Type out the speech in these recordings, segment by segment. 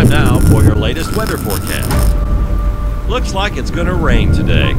Time now for your latest weather forecast. Looks like it's going to rain today.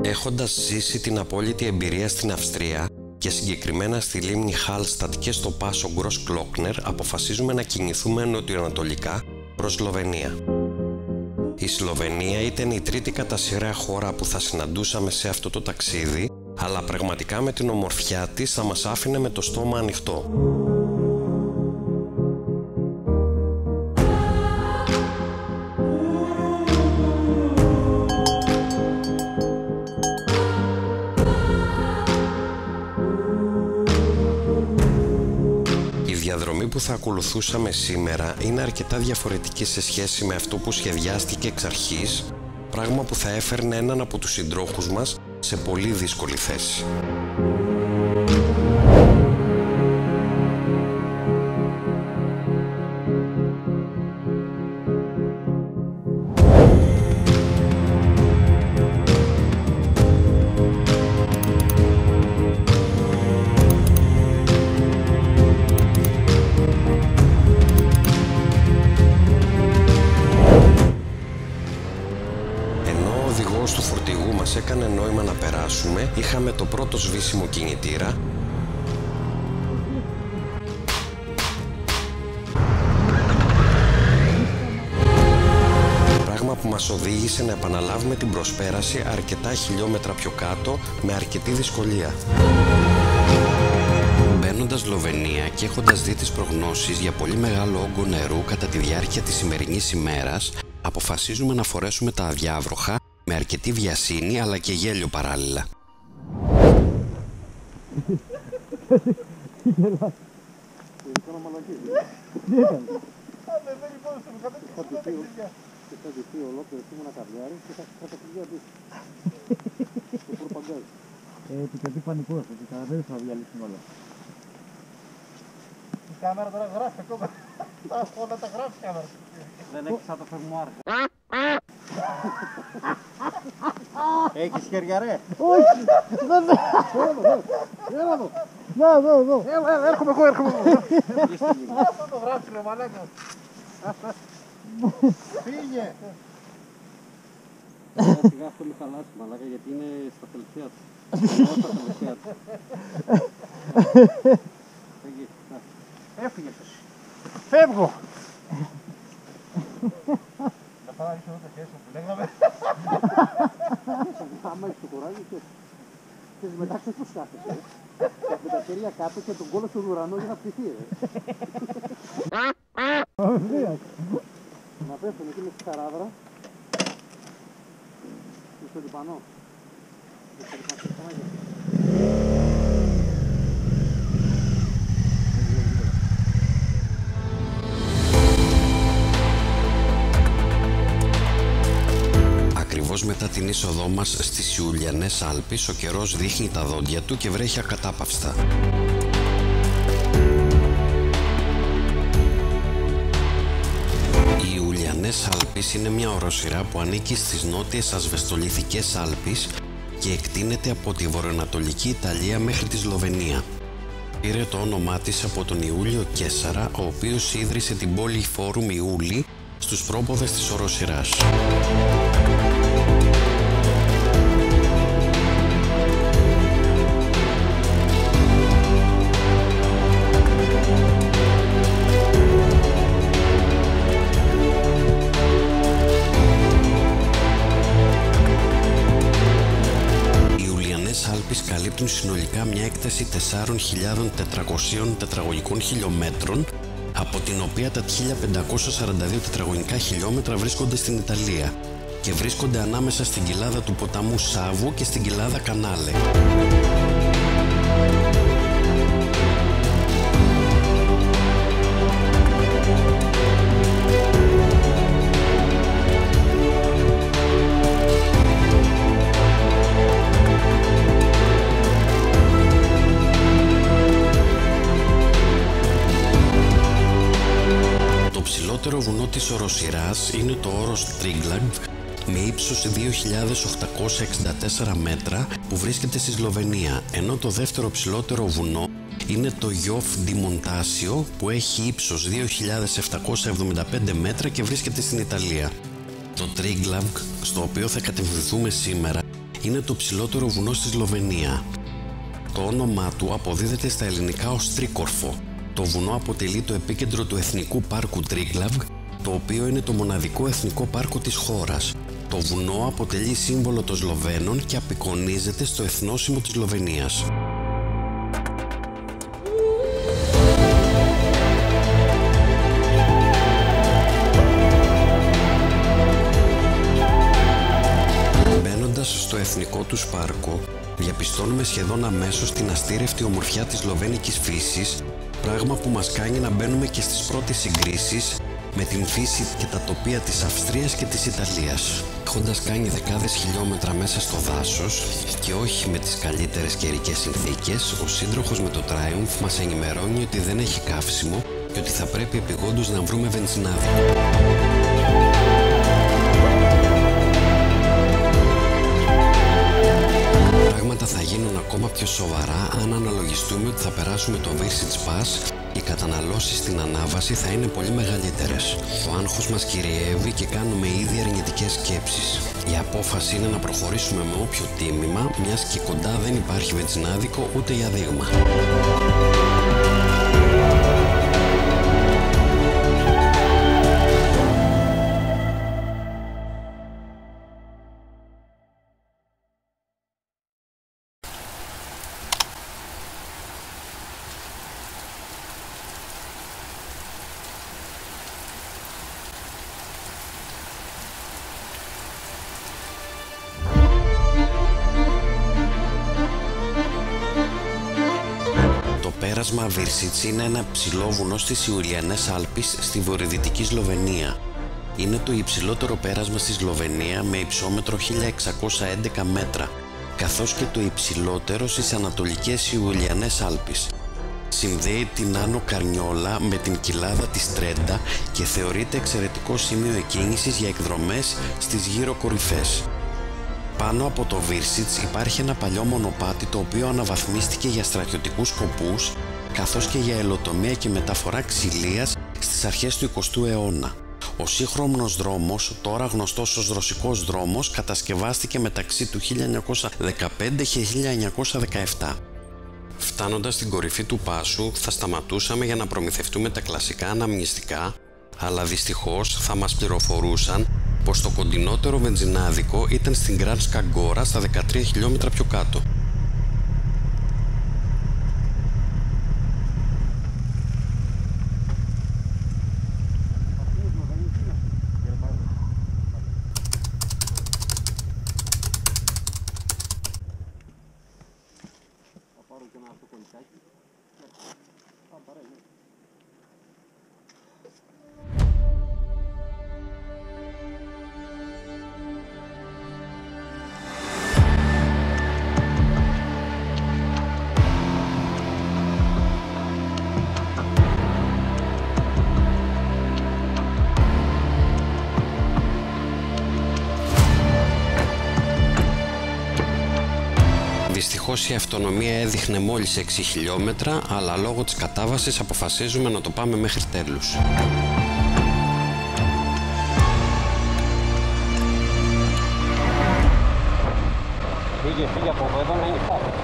Έχοντας ζήσει την απόλυτη εμπειρία στην Αυστρία και συγκεκριμένα στη λίμνη Χάλστατ και στο πάσο Γκρος Κλόκνερ, αποφασίζουμε να κινηθούμε νοτιοανατολικά προς Σλοβενία. Η Σλοβενία ήταν η τρίτη κατά σειρά χώρα που θα συναντούσαμε σε αυτό το ταξίδι, αλλά πραγματικά με την ομορφιά της θα μας άφηνε με το στόμα ανοιχτό. Η διαδρομή που θα ακολουθούσαμε σήμερα είναι αρκετά διαφορετική σε σχέση με αυτό που σχεδιάστηκε εξ αρχής, πράγμα που θα έφερνε έναν από τους συντρόχους μας σε πολύ δύσκολη θέση. Του φορτηγού μας έκανε νόημα να περάσουμε, είχαμε το πρώτο σβήσιμο κινητήρα πράγμα που μας οδήγησε να επαναλάβουμε την προσπέραση αρκετά χιλιόμετρα πιο κάτω με αρκετή δυσκολία. Μπαίνοντας Σλοβενία και έχοντας δει τις προγνώσεις για πολύ μεγάλο όγκο νερού κατά τη διάρκεια της σημερινής ημέρας, αποφασίζουμε να φορέσουμε τα αδιάβροχα με αρκετή βιασύνη αλλά και γέλιο παράλληλα. Επικρατεί πανικό αυτό, δεν θα διαλύσουμε όλα. Η κάμερα τώρα γράφει ακόμα. Όλα τα γράφει η κάμερα. Δεν έχεις σαν το φερμουάρ. Έχεις χέρια ρε? Όχι! Έλα εδώ! Να, εδώ! Έρχομαι εγώ! Αυτό το γράφει ρε μαλάκα! Φύγε! Σιγά αυτό μη χαλάσει μαλάκα γιατί είναι στα τελευταία του. Στα τελευταία του. Έφυγες εσύ! Φεύγω! Να πάω να ρίξω εδώ τα χέρια που λέγαμε. Άμα έχεις το κουράγιο και μετά ξέρεις πώς κάθεσαι. Με τα χέρια κάτω και τον κόλλο στον ουρανό για να πτυθεί. Να πέφτουν εκεί μες στη χαράδρα. Στο διπανό. Ακριβώς μετά την είσοδό μας στις Ιουλιανές Άλπεις, ο καιρός δείχνει τα δόντια του και βρέχει ακατάπαυστα. Οι Ιουλιανές Άλπεις είναι μια οροσειρά που ανήκει στις νότιες ασβεστολιθικές Άλπεις και εκτείνεται από τη βορειοανατολική Ιταλία μέχρι τη Σλοβενία. Πήρε το όνομά της από τον Ιούλιο Κέσαρα, ο οποίος ίδρυσε την πόλη Φόρουμ Ιούλη στους πρόποδες της οροσειράς. Καλύπτουν συνολικά μια έκταση 4.400 τετραγωνικών χιλιόμετρων, από την οποία τα 1.542 τετραγωνικά χιλιόμετρα βρίσκονται στην Ιταλία και βρίσκονται ανάμεσα στην κοιλάδα του ποταμού Σάβου και στην κοιλάδα Κανάλε. βουνός Triglav με ύψος 2.864 μέτρα που βρίσκεται στη Σλοβενία, ενώ το δεύτερο ψηλότερο βουνό είναι το Jof di Montasio που έχει ύψος 2.775 μέτρα και βρίσκεται στην Ιταλία. Το Triglav, στο οποίο θα κατευθυνθούμε σήμερα, είναι το ψηλότερο βουνό στη Σλοβενία. Το όνομά του αποδίδεται στα ελληνικά ως Τρίκορφο. Το βουνό αποτελεί το επίκεντρο του Εθνικού Πάρκου Triglav, το οποίο είναι το μοναδικό εθνικό πάρκο της χώρας. Το βουνό αποτελεί σύμβολο των Σλοβαίνων και απεικονίζεται στο εθνόσημο της Σλοβενίας. Μπαίνοντας στο εθνικό τους πάρκο, διαπιστώνουμε σχεδόν αμέσως την αστήρευτη ομορφιά της σλοβένικης φύσης, πράγμα που μας κάνει να μπαίνουμε και στις πρώτες συγκρίσεις με την φύση και τα τοπία της Αυστρίας και της Ιταλίας. Έχοντας κάνει δεκάδες χιλιόμετρα μέσα στο δάσος και όχι με τις καλύτερες καιρικές συνθήκες, ο σύντροχος με το Triumph μας ενημερώνει ότι δεν έχει καύσιμο και ότι θα πρέπει επειγόντως να βρούμε βενζινάδικο. Πράγματα θα γίνουν ακόμα πιο σοβαρά αν αναλογιστούμε ότι θα περάσουμε το Virsits Pass. Οι καταναλώσεις στην ανάβαση θα είναι πολύ μεγαλύτερες. Το άγχος μας κυριεύει και κάνουμε ήδη αρνητικές σκέψεις. Η απόφαση είναι να προχωρήσουμε με όποιο τίμημα, μιας και κοντά δεν υπάρχει βενζινάδικο ούτε για δείγμα. Το πέρασμα Virsits είναι ένα ψηλό βουνό στις Ιουλιανές Άλπεις στη βορειοδυτική Σλοβενία. Είναι το υψηλότερο πέρασμα στη Σλοβενία με υψόμετρο 1611 μέτρα, καθώς και το υψηλότερο στις Ανατολικές Ιουλιανές Άλπεις. Συνδέει την Άνω Καρνιόλα με την κοιλάδα της Τρέντα και θεωρείται εξαιρετικό σημείο εκκίνησης για εκδρομές στις γύρω κορυφές. Πάνω από το Virsits υπάρχει ένα παλιό μονοπάτι το οποίο αναβαθμίστηκε για στρατιωτικούς σκοπούς, καθώς και για ελοτομία και μεταφορά ξυλίας στις αρχές του 20ου αιώνα. Ο σύγχρονος δρόμος, τώρα γνωστός ως Ρωσικός δρόμος, κατασκευάστηκε μεταξύ του 1915 και 1917. Φτάνοντας στην κορυφή του πάσου, θα σταματούσαμε για να προμηθευτούμε τα κλασικά αναμνηστικά, αλλά δυστυχώς θα μας πληροφορούσαν πως το κοντινότερο βενζινάδικο ήταν στην Γκράνσκα Γκόρα στα 13 χιλιόμετρα πιο κάτω. Δυστυχώς η αυτονομία έδειχνε μόλις 6 χιλιόμετρα, αλλά λόγω της κατάβασης αποφασίζουμε να το πάμε μέχρι τέλους. Φύγε από εδώ να είναι φάρος.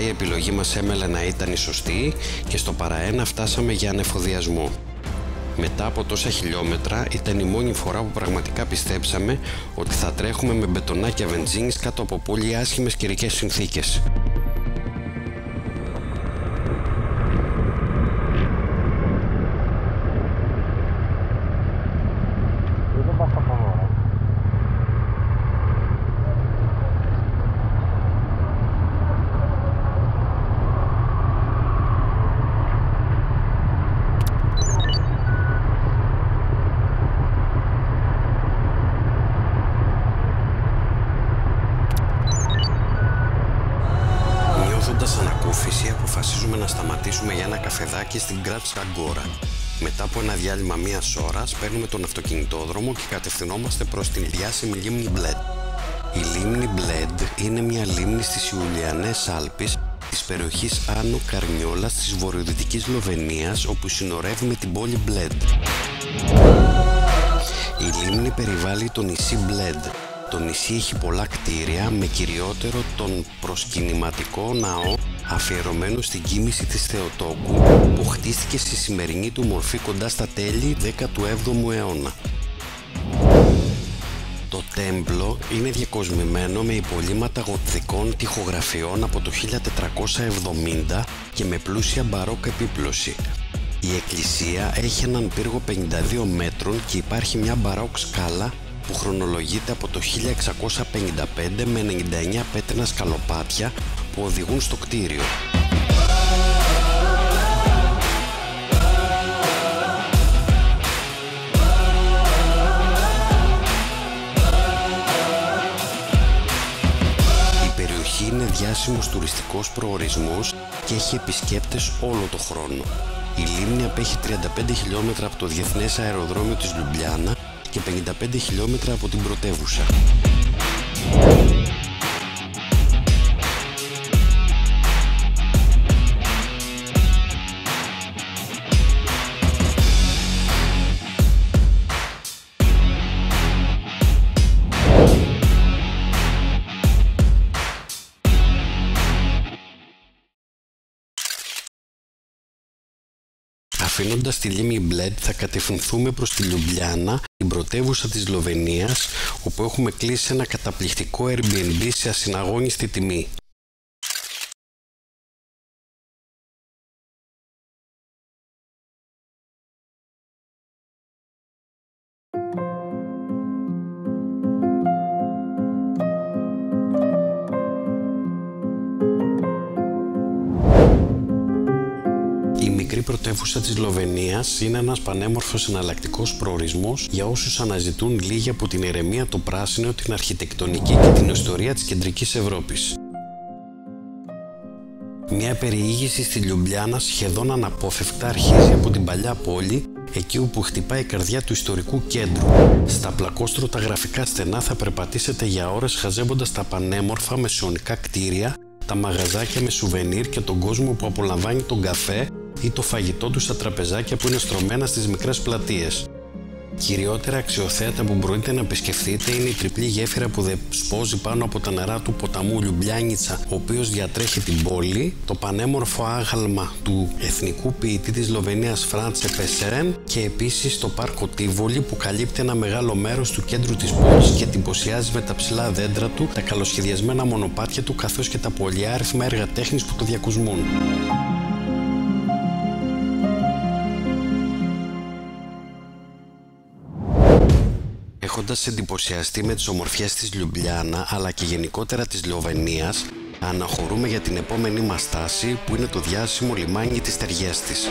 Η επιλογή μας έμελε να ήταν η σωστή και στο παραένα φτάσαμε για ανεφοδιασμό. Μετά από τόσα χιλιόμετρα ήταν η μόνη φορά που πραγματικά πιστέψαμε ότι θα τρέχουμε με μπετονάκια βενζίνης κάτω από πολύ άσχημες καιρικές συνθήκες. Νιώθοντας ανακούφιση, αποφασίζουμε να σταματήσουμε για ένα καφεδάκι στην Γκράτσα Γκόρα. Μετά από ένα διάλειμμα μιας ώρας, παίρνουμε τον αυτοκινητόδρομο και κατευθυνόμαστε προς την διάσημη λίμνη Μπλέντ. Η λίμνη Μπλέντ είναι μια λίμνη στις Ιουλιανές Άλπεις της περιοχής Άνω Καρνιόλας της βορειοδυτικής Σλοβενίας, όπου συνορεύει με την πόλη Μπλέντ. Η λίμνη περιβάλλει το νησί Μπλέντ. Το νησί έχει πολλά κτίρια, με κυριότερο τον προσκυνηματικό ναό αφιερωμένο στην κοίμηση της Θεοτόκου, που χτίστηκε στη σημερινή του μορφή κοντά στα τέλη 17ου αιώνα. Το τέμπλο είναι διακοσμημένο με υπολείμματα γοτθικών τοιχογραφιών από το 1470 και με πλούσια μπαρόκα επίπλωση. Η εκκλησία έχει έναν πύργο 52 μέτρων και υπάρχει μια μπαρόκ σκάλα που χρονολογείται από το 1655 με 99 πέτρινα σκαλοπάτια που οδηγούν στο κτίριο. Η περιοχή είναι διάσημος τουριστικός προορισμός και έχει επισκέπτες όλο το χρόνο. Η λίμνη απέχει 35 χιλιόμετρα από το Διεθνές Αεροδρόμιο της Λιουμπλιάνα και 55 χιλιόμετρα από την πρωτεύουσα. Αφήνοντας τη λίμνη Μπλέντ, θα κατευθυνθούμε προς τη Λιουμπλιάνα, την πρωτεύουσα της Σλοβενίας, όπου έχουμε κλείσει ένα καταπληκτικό Airbnb σε ασυναγώνιστη τιμή. Η πρωτεύουσα της Σλοβενίας είναι ένας πανέμορφος εναλλακτικός προορισμός για όσους αναζητούν λίγη από την ηρεμία, το πράσινο, την αρχιτεκτονική και την ιστορία της κεντρικής Ευρώπης. Μια περιήγηση στη Λιουμπλιάνα σχεδόν αναπόφευκτα αρχίζει από την παλιά πόλη, εκεί όπου χτυπάει η καρδιά του ιστορικού κέντρου. Στα πλακόστρωτα γραφικά στενά θα περπατήσετε για ώρες χαζεύοντας τα πανέμορφα μεσαιωνικά κτίρια, τα μαγαζάκια με σουβενίρ και τον κόσμο που απολαμβάνει τον καφέ ή το φαγητό του στα τραπεζάκια που είναι στρωμένα στις μικρές πλατείες. Κυριότερα αξιοθέατα που μπορείτε να επισκεφθείτε είναι η τριπλή γέφυρα που δεσπόζει πάνω από τα νερά του ποταμού Λιουμπλιάνιτσα, ο οποίος διατρέχει την πόλη, το πανέμορφο άγαλμα του εθνικού ποιητή της Σλοβενίας Φράντσε Πεσέρεν και επίσης το πάρκο Τίβολι που καλύπτει ένα μεγάλο μέρος του κέντρου της πόλης και εντυπωσιάζει με τα ψηλά δέντρα του, τα καλοσχεδιασμένα μονοπάτια του καθώς και τα πολυάριθμα έργα τέχνης που το διακοσμούν. Έχοντας εντυπωσιαστεί με τις ομορφιές της Λιουμπλιάνα αλλά και γενικότερα της Σλοβενίας, αναχωρούμε για την επόμενη μας στάση που είναι το διάσημο λιμάνι της Τεριέστης.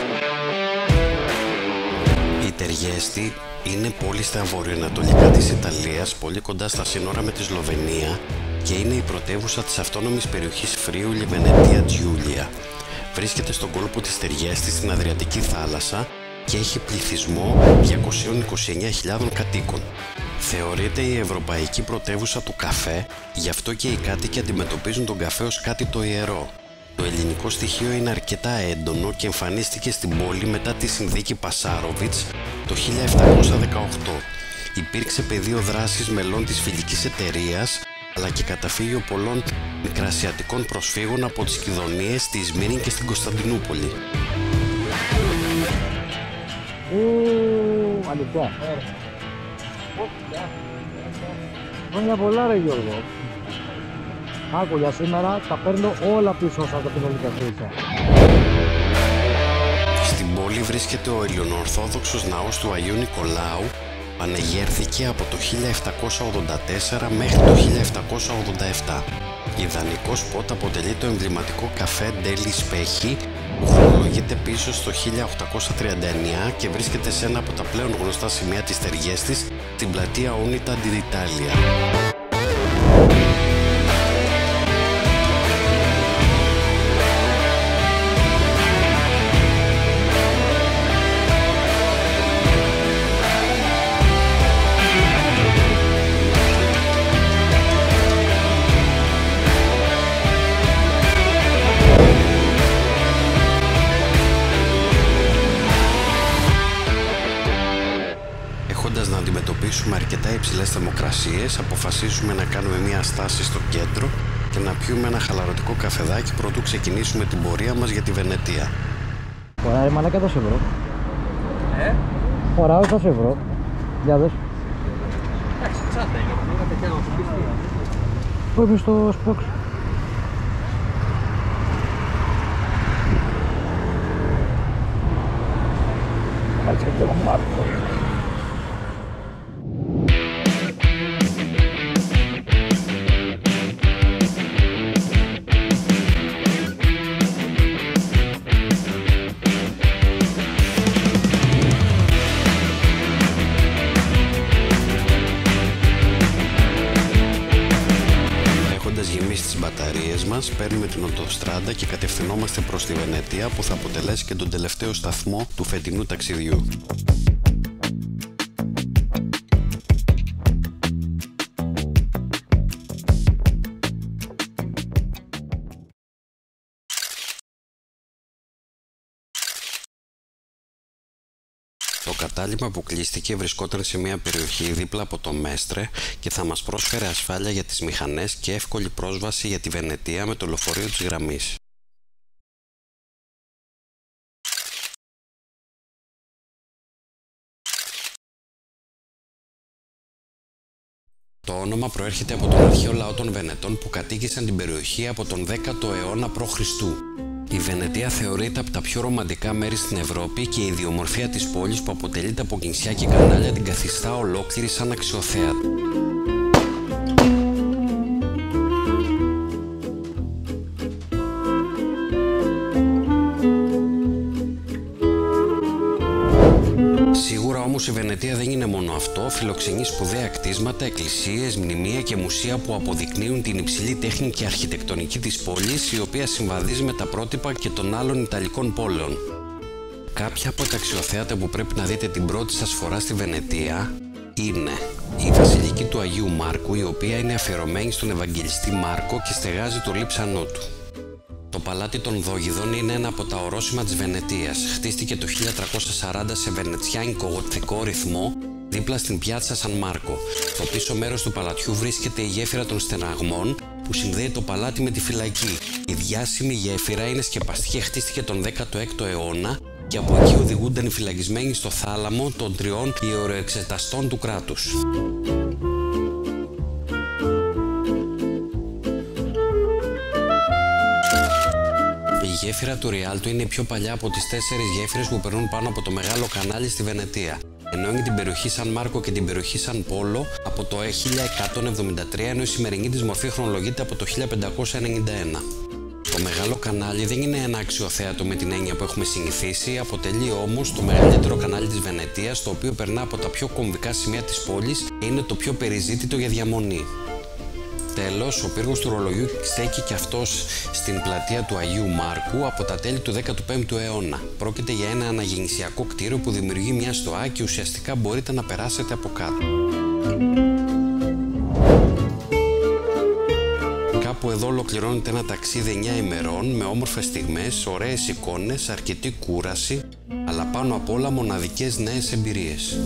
Η Τεριέστη είναι πόλη στα βορειοανατολικά της Ιταλίας, πολύ κοντά στα σύνορα με τη Σλοβενία και είναι η πρωτεύουσα της αυτόνομης περιοχής Φρίουλι Βενετία Τζιούλια. Βρίσκεται στον κόλπο της Τεριέστης στην Αδριατική θάλασσα και έχει πληθυσμό 229.000 κατοίκων. Θεωρείται η ευρωπαϊκή πρωτεύουσα του καφέ, γι' αυτό και οι κάτοικοι αντιμετωπίζουν τον καφέ ως κάτι το ιερό. Το ελληνικό στοιχείο είναι αρκετά έντονο και εμφανίστηκε στην πόλη μετά τη συνθήκη Πασάροβιτς το 1718. Υπήρξε πεδίο δράσης μελών της φιλικής εταιρείας, αλλά και καταφύγιο πολλών μικρασιατικών προσφύγων από τις Κιδωνίες, στη Σμύρνη και στην Κωνσταντινούπολη. Αλήθεια. Χρόνια πολλά ρε Γιώργο. Άκου, για σήμερα τα παίρνω όλα πίσω όσα τα πινολικαθρίτσα. Στην πόλη βρίσκεται ο Ελληνοορθόδοξος ναός του Αγίου Νικολάου, ανεγέρθηκε από το 1784 μέχρι το 1787. Ιδανικό σποτ αποτελεί το εμβληματικό καφέ Ντέλι Σπέχη, που χρονολογείται πίσω στο 1839 και βρίσκεται σε ένα από τα πλέον γνωστά σημεία της Τεριέστης, την πλατεία Unità d'Italia. υψηλές θερμοκρασίες, αποφασίσουμε να κάνουμε μια στάση στο κέντρο και να πιούμε ένα χαλαρωτικό καφεδάκι προτού ξεκινήσουμε την πορεία μας για τη Βενετία. Ωραία, μαλάκα, δώσε ευρώ. Ωραία, όχι, δώσε ευρώ. Για δες. Εντάξει, τσάντα είναι, δεν είχατε κι άλλο σπίτι. Πού έπαιζε στο Spox. Κάτσε και το Μάρκο. Τις μπαταρίες μας, παίρνουμε την οτοστράντα και κατευθυνόμαστε προς τη Βενετία, που θα αποτελέσει και τον τελευταίο σταθμό του φετινού ταξιδιού. Το κατάλημα που κλείστηκε βρισκόταν σε μια περιοχή δίπλα από το Μέστρε και θα μας πρόσφερε ασφάλεια για τις μηχανές και εύκολη πρόσβαση για τη Βενετία με το λεωφορείο της γραμμής. Το όνομα προέρχεται από τον αρχαίο λαό των Βενετών που κατοίκησαν την περιοχή από τον 10ο αιώνα π.Χ. Η Βενετία θεωρείται από τα πιο ρομαντικά μέρη στην Ευρώπη και η ιδιομορφία της πόλης, που αποτελείται από νησιά και κανάλια, την καθιστά ολόκληρη σαν αξιοθέατη. Σίγουρα όμως η Βενετία δεν είναι μόνο αυτό, φιλοξενεί σπουδαία κτίσματα, εκκλησίες, μνημεία και μουσεία που αποδεικνύουν την υψηλή τέχνη και αρχιτεκτονική της πόλης, η οποία συμβαδίζει με τα πρότυπα και των άλλων Ιταλικών πόλεων. Κάποια από τα αξιοθέατα που πρέπει να δείτε την πρώτη σας φορά στη Βενετία είναι η Βασιλική του Αγίου Μάρκου, η οποία είναι αφιερωμένη στον Ευαγγελιστή Μάρκο και στεγάζει το λείψανό του. Το παλάτι των Δόγιδων είναι ένα από τα ορόσημα της Βενετίας. Χτίστηκε το 1340 σε βενετσιάνικο γοτθικό ρυθμό δίπλα στην πιάτσα Σαν Μάρκο. Στο πίσω μέρος του παλατιού βρίσκεται η γέφυρα των Στεναγμών που συνδέει το παλάτι με τη φυλακή. Η διάσημη γέφυρα είναι σκεπαστή και χτίστηκε τον 16ο αιώνα και από εκεί οδηγούνταν οι φυλακισμένοι στο θάλαμο των 3 ιεροεξεταστών του κράτους. Η γέφυρα του Ριάλτο είναι η πιο παλιά από τις 4 γέφυρες που περνούν πάνω από το Μεγάλο Κανάλι στη Βενετία. Ενώνει την περιοχή Σαν Μάρκο και την περιοχή Σαν Πόλο από το 1173, ενώ η σημερινή της μορφή χρονολογείται από το 1591. Το Μεγάλο Κανάλι δεν είναι ένα αξιοθέατο με την έννοια που έχουμε συνηθίσει, αποτελεί όμως το μεγαλύτερο κανάλι της Βενετίας, το οποίο περνά από τα πιο κομβικά σημεία της πόλης και είναι το πιο περιζήτητο για διαμονή. Τέλος, ο πύργος του ρολογιού στέκει και αυτός στην πλατεία του Αγίου Μάρκου από τα τέλη του 15ου αιώνα. Πρόκειται για ένα αναγεννησιακό κτίριο που δημιουργεί μια στοά και ουσιαστικά μπορείτε να περάσετε από κάτω. Κάπου εδώ ολοκληρώνεται ένα ταξίδι 9 ημερών με όμορφες στιγμές, ωραίες εικόνες, αρκετή κούραση, αλλά πάνω απ' όλα μοναδικές νέες εμπειρίες.